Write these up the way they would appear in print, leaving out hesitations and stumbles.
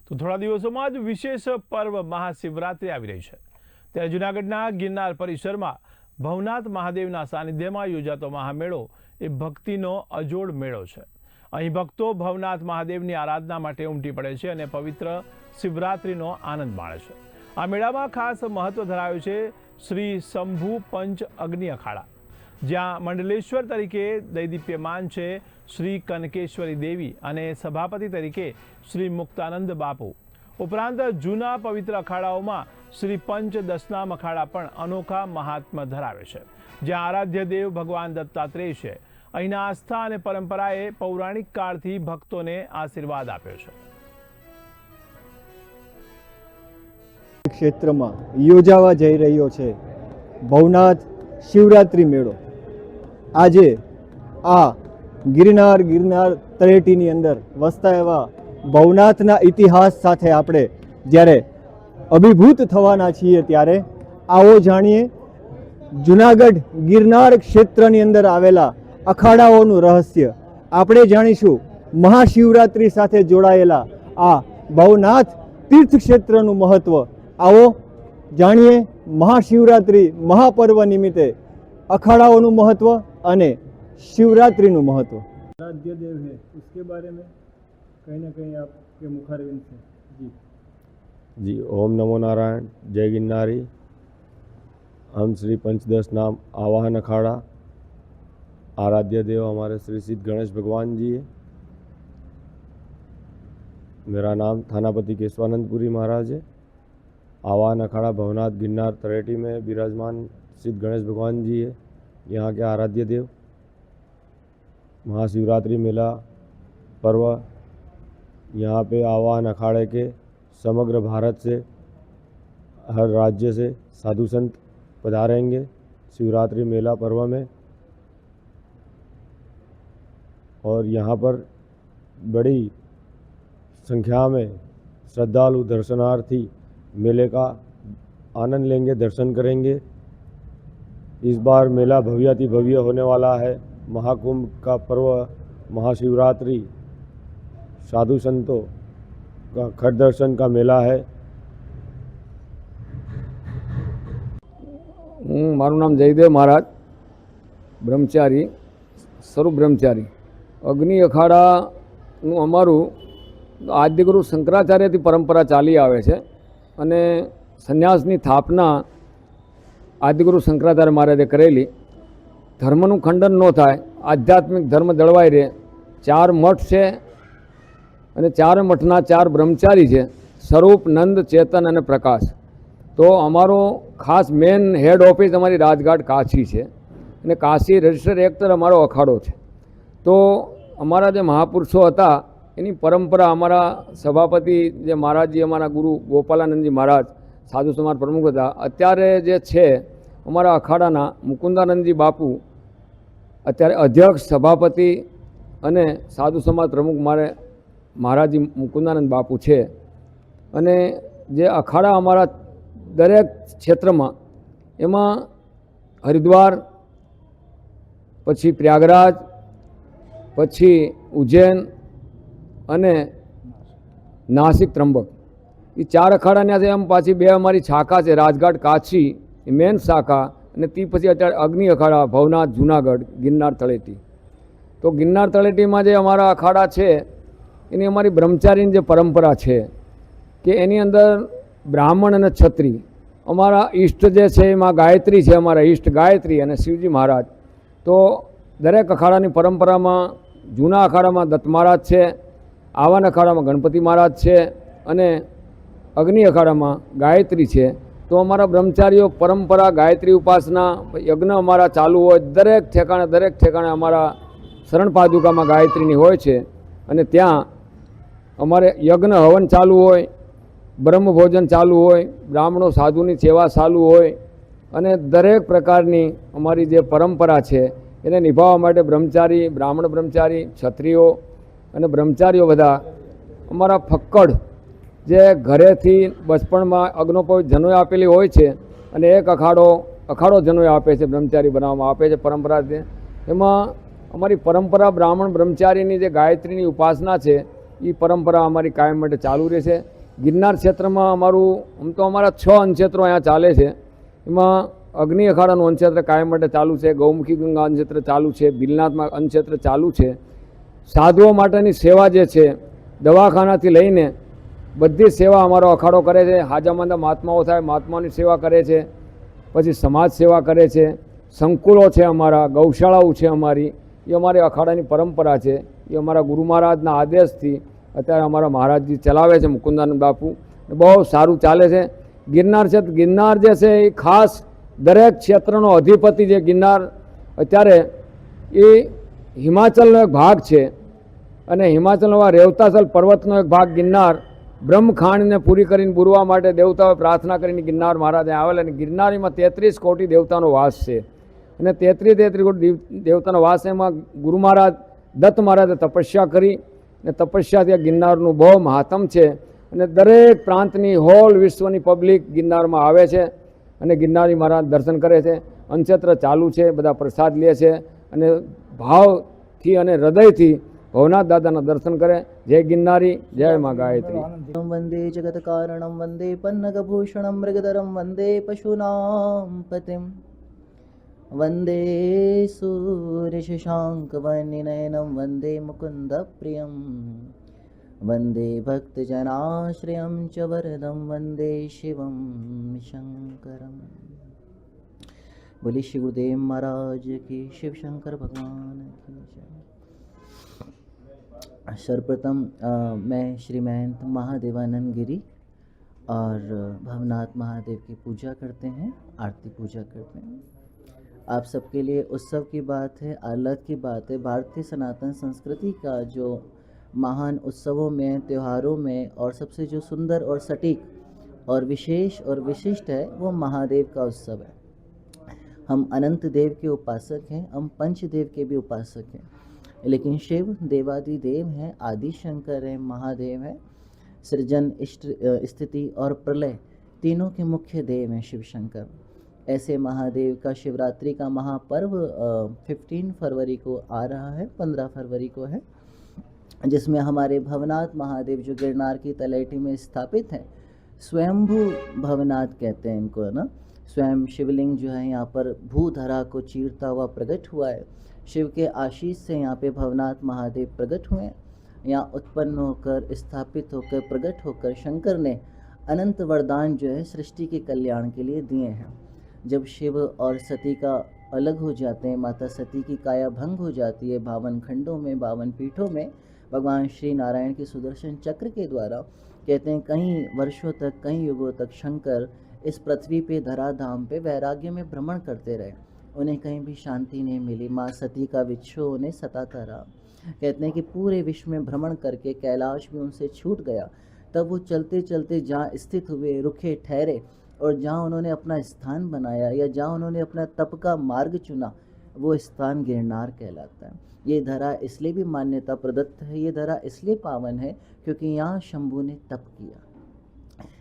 તો થોડા દિવસોમાં જ વિશેષ પર્વ મહાશિવરાત્રિ આવી રહી છે, ત્યારે જૂનાગઢના ગિરનાર પરિસરમાં ભવનાથ મહાદેવના સાનિધ્યમાં યોજાતો મહામેળો એ ભક્તિનો અજોડ મેળો છે। અહીં ભક્તો ભવનાથ મહાદેવની આરાધના માટે ઉમટી પડે છે અને પવિત્ર શિવરાત્રિનો આનંદ માણે છે। આ મેળામાં ખાસ મહત્વ ધરાવે છે શ્રી શંભુ પંચ અગ્નિ અખાડા, જ્યાં મંડલેશ્વર તરીકે દૈદીપ્યમાન છે શ્રી કનકેશ્વરી દેવી અને સભાપતિ તરીકે શ્રી મુક્તાનંદ બાપુ। ઉપરાંત જૂના પવિત્ર અખાડાઓમાં શ્રી પંચ દશનામ અખાડા પણ અનોખા મહાત્મ્ય ધરાવે છે, જ્યાં આરાધ્ય દેવ ભગવાન દત્તાત્રેય છે। અહીંના આસ્થા અને પરંપરાએ પૌરાણિક કાળથી ભક્તોને આશીર્વાદ આપ્યો છે। ક્ષેત્રમાં યોજાવા જઈ રહ્યો છે ભવનાથ શિવરાત્રિ મેળો। આજે આ ગિરનાર તળેટીની અંદર વસતા એવા ભવનાથના ઇતિહાસ સાથે આપણે જ્યારે અભિભૂત થવાના છીએ, ત્યારે આવો જાણીએ જૂનાગઢ ગિરનાર ક્ષેત્રની અંદર આવેલા અખાડાઓનું રહસ્ય। આપણે જાણીશું મહાશિવરાત્રિ સાથે જોડાયેલા આ ભવનાથ તીર્થ ક્ષેત્રનું મહત્વ। आओ जानिए महाशिवरात्रि महापर्व निमित्ते अखाड़ाओं महत्व अने शिवरात्रि महत्व। आराध्य देव है, उसके बारे में कहीं ना कहीं आपके मुखारविंद से जी। ओम नमो नारायण, जय गिरनारी। हम श्री पंचदश नाम आवाहन अखाड़ा, आराध्य देव हमारे श्री सिद्ध गणेश भगवान जी है। मेरा नाम थानापति केशवानंदपुरी महाराज है। आवाहन अखाड़ा भवनाथ गिरनार तळेटी में विराजमान सिद्ध गणेश भगवान जी है, यहाँ के आराध्य देव। महाशिवरात्रि मेला पर्व यहाँ पे आवाहन अखाड़े के समग्र भारत से, हर राज्य से साधु संत पधारेंगे शिवरात्रि मेला पर्व में, और यहाँ पर बड़ी संख्या में श्रद्धालु दर्शनार्थी मेले का आनंद लेंगे, दर्शन करेंगे। इस बार मेला भव्याति भव्य होने वाला है। महाकुंभ का पर्व महाशिवरात्रि साधु संतों का खट दर्शन का मेला है। मारू नाम जयदेव महाराज, ब्रह्मचारी, स्वरूप ब्रह्मचारी। अग्नि अखाड़ा अमारू आद्यगुरु शंकराचार्य परंपरा चाली आवे छे અને સંન્યાસની સ્થાપના આદિગુરુ શંકરાચાર્ય મહારાજે કરેલી। ધર્મનું ખંડન ન થાય, આધ્યાત્મિક ધર્મ જળવાઈ રહે। 4 મઠ છે અને 4 મઠના 4 બ્રહ્મચારી છે, સ્વરૂપ, નંદ, ચેતન અને પ્રકાશ। તો અમારો ખાસ મેન હેડ ઓફિસ અમારી રાજઘાટ કાશી છે અને કાશી રજિસ્ટર એક્ટર અમારો અખાડો છે। તો અમારા જે મહાપુરુષો હતા એની પરંપરા, અમારા સભાપતિ જે મહારાજજી, અમારા ગુરુ ગોપાલાનંદજી महाराज साधु समाज प्रमुख था। अत्यारे जे छे अमारा अखाड़ाना मुकुंदानंदजी बापू अत्यारे अध्यक्ष, सभापति अने साधु समाज प्रमुख मारे महाराजजी मुकुंदानंद बापू छे। अने जे अखाड़ा अमारा दरेक क्षेत्र में एमां हरिद्वार, पछी प्रयागराज, पछी उज्जैन अने नासिक, त्र्यंबक, ये 4 अखाड़ा से एम पाछी 2 अमारी शाखा है, राजघाट काशी मेन शाखा, अने ती पछी अत्यारे अग्नि अखाड़ा भवनाथ जूनागढ़ गिरनार तळेटी। तो गिरनार तळेटी में जे अमारा अखाड़ा है एनी अमारी ब्रह्मचारी जे परंपरा है कि एनी अंदर ब्राह्मण अने क्षत्रिय, अमारा इष्ट जे छे एमां गायत्री है, अमारा इष्ट गायत्री अने शिवजी महाराज। तो दरेक अखाड़ानी परंपरा में जूना अखाड़ा में दत्त महाराज है, आवाहन अखाड़ा में गणपति महाराज है अने अग्नि अखाड़ा में गायत्री है। तो अमारा ब्रह्मचारीओ परंपरा गायत्री उपासना यज्ञ अमारा चालू हो, दरेक ठेकाणे अमारा शरण पादुका में गायत्री होय छे अने त्यां अमारे यज्ञ हवन चालू होय, ब्रह्म भोजन चालू होय, ब्राह्मणों साधुनी सेवा चालू होय अने दरेक प्रकारनी अमारी जे परंपरा है एने निभाववा माटे ब्रह्मचारी, ब्राह्मण ब्रह्मचारी, क्षत्रियो अने ब्रह्मचारीओ बधा अमारा फक्कड़ जे घरेथी बचपण में अग्नोपवित जनोई आपेली होय छे अने एक अखाड़ो जनोई आपे छे, ब्रह्मचारी बनाववामां आपे छे परंपरा। एमां अमारी परंपरा ब्राह्मण ब्रह्मचारीनी जे गायत्रीनी उपासना छे ई परंपरा अमारी कायम माटे चालू रहेशे। ગિરનાર ક્ષેત્રમાં આમ તો અમારા 6 અન્નક્ષેત્રો અહીંયા ચાલે છે. એમાં અગ્નિ અખાડાનું અન્નક્ષેત્ર કાયમ માટે ચાલુ છે, ગૌમુખી ગંગા અન્નક્ષેત્ર ચાલુ છે, ભીલનાથમાં અન્નક્ષેત્ર ચાલુ છે. સાધુઓ માટેની સેવા જે છે, દવાખાનાથી લઈને બધી સેવા અમારો અખાડો કરે છે. હાજામાંદા મહાત્માઓ થાય, મહાત્માઓની સેવા કરે છે, પછી સમાજ સેવા કરે છે, સંકુલો છે અમારા, ગૌશાળાઓ છે અમારી. એ અમારી અખાડાની પરંપરા છે. એ અમારા ગુરુ મહારાજના આદેશથી અત્યારે અમારા મહારાજજી ચલાવે છે, મુકુંદાનંદ બાપુ. બહુ સારું ચાલે છે. ગિરનાર છે, ગિરનાર જે છે એ ખાસ દરેક ક્ષેત્રનો અધિપતિ જે ગિરનાર અત્યારે એ હિમાચલનો એક ભાગ છે, અને હિમાચલમાં રેવતાસલ પર્વતનો એક ભાગ ગિરનાર બ્રહ્મખાંડને પૂરી કરીને પૂરવા માટે દેવતાઓએ પ્રાર્થના કરીને ગિરનાર મહારાજે આવેલા. અને ગિરનારીમાં 33 કોટી દેવતાનો વાસ છે, અને 33 કોટી દેવતાનો વાસ. એમાં ગુરુ મહારાજ દત્ત મહારાજે તપસ્યા કરી, અને તપસ્યાથી આ ગિરનારનું બહુ મહાત્મ છે. અને દરેક પ્રાંતની હોલ વિશ્વની પબ્લિક ગિરનારમાં આવે છે અને ગિરનારી મહારાજ દર્શન કરે છે. અન્નક્ષેત્ર ચાલુ છે, બધા પ્રસાદ લે છે અને ભાવથી અને હૃદયથી ભવનાથ દાદાના દર્શન કરે. જય ગિરનારી, જય મા ગાયત્રી. वंदे जगत कारणं वंदे पन्नगभूषणं मृगधरं वंदे पशूनां पतिं वंदे सूर्यशशाङ्कवन्निनयनं वंदे मुकुन्दप्रियं वंदे भक्तजनाश्रयं च वरदं वंदे शिवं शंकरं. बोले श्री गुरुदेव महाराज की, शिव शंकर भगवान की जय. सर्वप्रथम मैं श्री महंत महादेवानंद गिरी और भवनाथ महादेव की पूजा करते हैं, आरती पूजा करते हैं. आप सबके लिए उत्सव की बात है, आह्लाद की बात है. भारतीय सनातन संस्कृति का जो महान उत्सवों में, त्योहारों में और सबसे जो सुंदर और सटीक और विशेष और विशिष्ट है वो महादेव का उत्सव है. हम अनंत देव के उपासक हैं, हम पंचदेव के भी उपासक हैं, लेकिन शिव देवादिदेव हैं, आदि शंकर हैं, महादेव हैं. सृजन, स्थिति और प्रलय तीनों के मुख्य देव हैं शिव शंकर. ऐसे महादेव का शिवरात्रि का महापर्व 15 फरवरी को आ रहा है, 15 फरवरी को है, जिसमें हमारे भवनाथ महादेव जो गिरनार की तलहटी में स्थापित हैं, स्वयंभू भवनाथ कहते हैं इनको, है ना. स्वयं शिवलिंग जो है यहाँ पर भूधरा को चीरता हुआ प्रकट हुआ है. शिव के आशीष से यहाँ पे भवनाथ महादेव प्रकट हुए हैं. यहाँ उत्पन्न होकर, स्थापित होकर, प्रकट होकर शंकर ने अनंत वरदान जो है सृष्टि के कल्याण के लिए दिए हैं. जब शिव और सती का अलग हो जाते हैं, माता सती की काया भंग हो जाती है, 52 खंडों में, 52 पीठों में भगवान श्री नारायण के सुदर्शन चक्र के द्वारा कहते हैं कई वर्षों तक, कई युगों तक शंकर इस पृथ्वी पे, धराधाम पे वैराग्य में भ्रमण करते रहे. उन्हें कहीं भी शांति नहीं मिली. माँ सती का विच्छोह उन्हें सताता रहा. कहते हैं कि पूरे विश्व में भ्रमण करके कैलाश भी उनसे छूट गया. तब वो चलते चलते जहाँ स्थित हुए, रुके, ठहरे, और जहाँ उन्होंने अपना स्थान बनाया या जहाँ उन्होंने अपना तप का मार्ग चुना, वो स्थान गिरनार कहलाता है. ये धरा इसलिए भी मान्यता प्रदत्त है, ये धरा इसलिए पावन है क्योंकि यहाँ शंभू ने तप किया.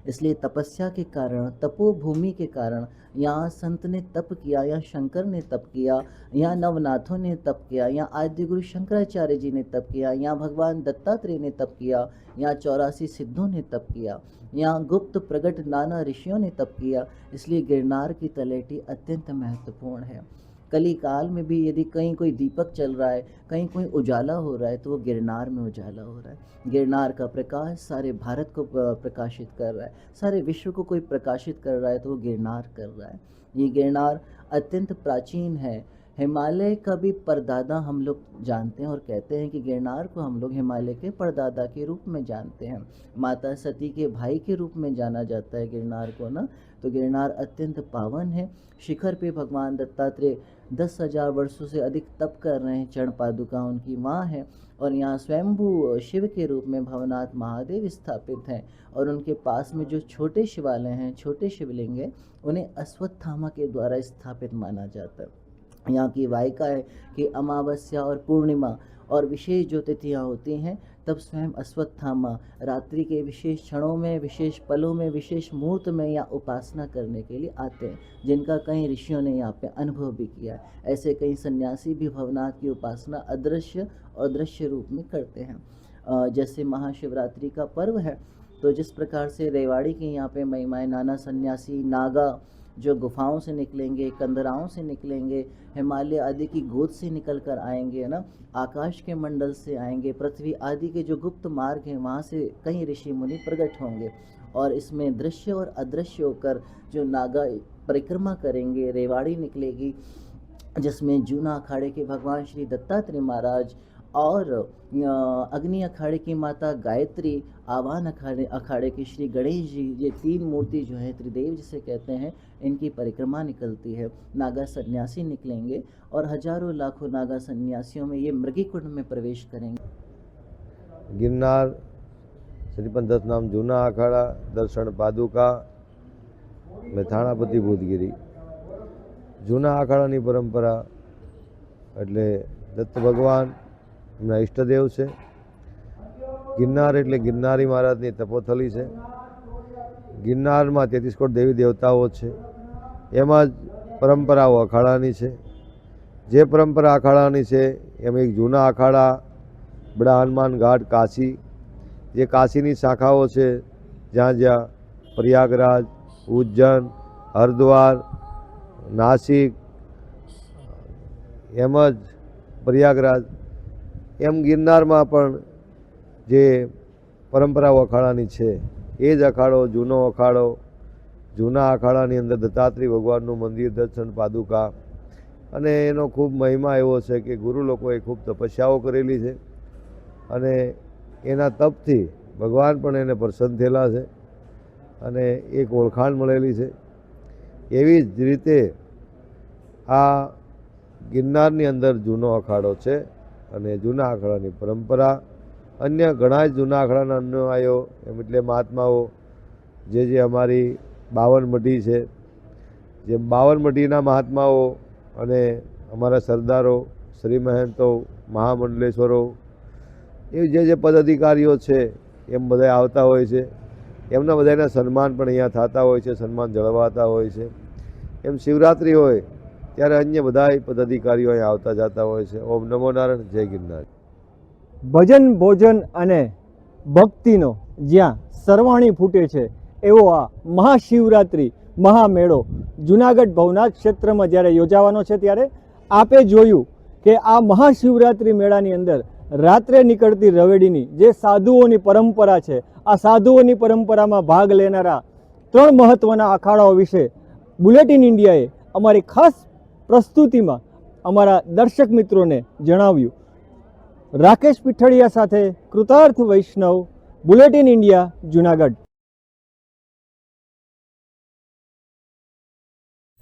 इसलिए तपस्या के कारण, तपोभूमि के कारण यहाँ संत ने तप किया, यहाँ शंकर ने तप किया, यहाँ नवनाथों ने तप किया, यहाँ आद्य गुरु शंकराचार्य जी ने तप किया, यहाँ भगवान दत्तात्रेय ने तप किया, यहाँ 84 सिद्धों ने तप किया, यहाँ गुप्त प्रगट नाना ऋषियों ने तप किया. इसलिए गिरनार की तलहटी अत्यंत महत्वपूर्ण है. कली काल में भी यदि कहीं कोई दीपक चल रहा है, कहीं कोई उजाला हो रहा है, तो वो गिरनार में उजाला हो रहा है. गिरनार का प्रकाश सारे भारत को प्रकाशित कर रहा है, सारे विश्व को कोई प्रकाशित कर रहा है तो वो गिरनार कर रहा है. ये गिरनार अत्यंत प्राचीन है. हिमालय का भी परदादा हम लोग जानते हैं और कहते हैं कि गिरनार को हम लोग हिमालय के परदादा के रूप में जानते हैं. माता सती के भाई के रूप में जाना जाता है गिरनार को ना. तो गिरनार अत्यंत पावन है. शिखर पे भगवान दत्तात्रेय 10,000 वर्षों से अधिक तप कर रहे हैं. चरण पादुका उनकी माँ है और यहाँ स्वयंभू शिव के रूप में भवनाथ महादेव स्थापित हैं. और उनके पास में जो छोटे शिवालय हैं, छोटे शिवलिंग हैं, उन्हें अश्वत्थामा के द्वारा स्थापित माना जाता है. यहाँ की वायका है कि अमावस्या और पूर्णिमा और विशेष जो तिथियाँ होती हैं, तब स्वयं अश्वत्थामा रात्रि के विशेष क्षणों में, विशेष पलों में, विशेष मुहूर्त में यहाँ उपासना करने के लिए आते हैं, जिनका कई ऋषियों ने यहाँ पे अनुभव भी किया है. ऐसे कई सन्यासी भी भवनाथ की उपासना अदृश्य और दृश्य रूप में करते हैं. जैसे महाशिवरात्रि का पर्व है, तो जिस प्रकार से रेवाड़ी की यहाँ पे महिमाएं, नाना सन्यासी नागा जो गुफाओं से निकलेंगे, कंदराओं से निकलेंगे, हिमालय आदि की गोद से निकल कर आएंगे, है ना, आकाश के मंडल से आएंगे, पृथ्वी आदि के जो गुप्त मार्ग हैं वहाँ से कई ऋषि मुनि प्रकट होंगे और इसमें दृश्य और अदृश्य होकर जो नागा परिक्रमा करेंगे, रेवाड़ी निकलेगी जिसमें जूना अखाड़े के भगवान श्री दत्तात्रेय महाराज और अग्नि अखाड़े की माता गायत्री, आवाहन अखाड़े के श्री गणेश जी, ये तीन मूर्ति जो है त्रिदेव जिसे कहते हैं, इनकी परिक्रमा निकलती है। नागा सन्यासी निकलेंगे और हजारों लाखों नागा सन्यासियों में ये मृगी कुंड में प्रवेश करेंगे। गिरनार श्रीपंथ नाम जूना अखाड़ा दर्शन पादुका मेथाणापति भूतगिरी जूना अखाड़ानी परंपरा એટલે દત્ત ભગવાન એમના ઈષ્ટદેવ છે। ગિરનાર એટલે ગિરનારી મહારાજની તપોથલી છે। ગિરનારમાં 33 કોટી દેવી દેવતાઓ છે। એમાં જ પરંપરાઓ અખાડાની છે। જે પરંપરા અખાડાની છે એમ એક જૂના અખાડા, બડા હનુમાન ઘાટ, કાશી, જે કાશીની શાખાઓ છે, જ્યાં જ્યાં પ્રયાગરાજ, ઉજ્જૈન, હરિદ્વાર, નાસિક, એમ જ પ્રયાગરાજ, એમ ગિરનારમાં પણ જે પરંપરાઓ અખાડાની છે એ જ અખાડો, જૂનો અખાડો, જૂના અખાડાની અંદર દત્તાત્રેય ભગવાનનું મંદિર, દર્શન પાદુકા, અને એનો ખૂબ મહિમા એવો છે કે ગુરુ લોકોએ ખૂબ તપસ્યાઓ કરેલી છે અને એના તપથી ભગવાન પણ એને પ્રસન્ન થયેલા છે અને એક ઓળખાણ મળેલી છે। એવી જ રીતે આ ગિરનારની અંદર જૂનો અખાડો છે અને જૂના અખાડાની પરંપરા અન્ય ઘણા જ જૂના અખાડાના અનુયાયીઓ એમ એટલે મહાત્માઓ જે અમારી 52 મઢી છે, જે 52 મઢીના મહાત્માઓ અને અમારા સરદારો, શ્રી મહંતો, મહામંડલેશ્વરો, એ જે પદાધિકારીઓ છે એમ બધા આવતા હોય છે। એમના બધાના સન્માન પણ અહીંયા થતા હોય છે, સન્માન જળવાતા હોય છે। એમ શિવરાત્રિ હોય ત્યારે અન્ય બધા પદાધિકારીઓ અહીં આવતા જતા હોય છે। ઓમ નમો નારાયણ, જય ગિરનાર। ભજન, ભોજન અને ભક્તિનો જ્યાં સરવાણી ફૂટે છે એવો આ મહાશિવરાત્રિ મહામેળો જૂનાગઢ ભવનાથ ક્ષેત્રમાં જ્યારે યોજાવાનો છે ત્યારે આપે જોયું કે આ મહાશિવરાત્રિ મેળાની અંદર રાત્રે નીકળતી રવેડીની જે સાધુઓની પરંપરા છે, આ સાધુઓની પરંપરામાં ભાગ લેનારા 3 મહત્ત્વના અખાડાઓ વિશે બુલેટિન ઇન્ડિયાએ અમારી ખાસ પ્રસ્તુતિમાં અમારા દર્શક મિત્રોને જણાવ્યું। રાકેશ પીઠડિયા સાથે કૃતાર્થ વૈષ્ણવ, બુલેટિન ઇન્ડિયા, જૂનાગઢ।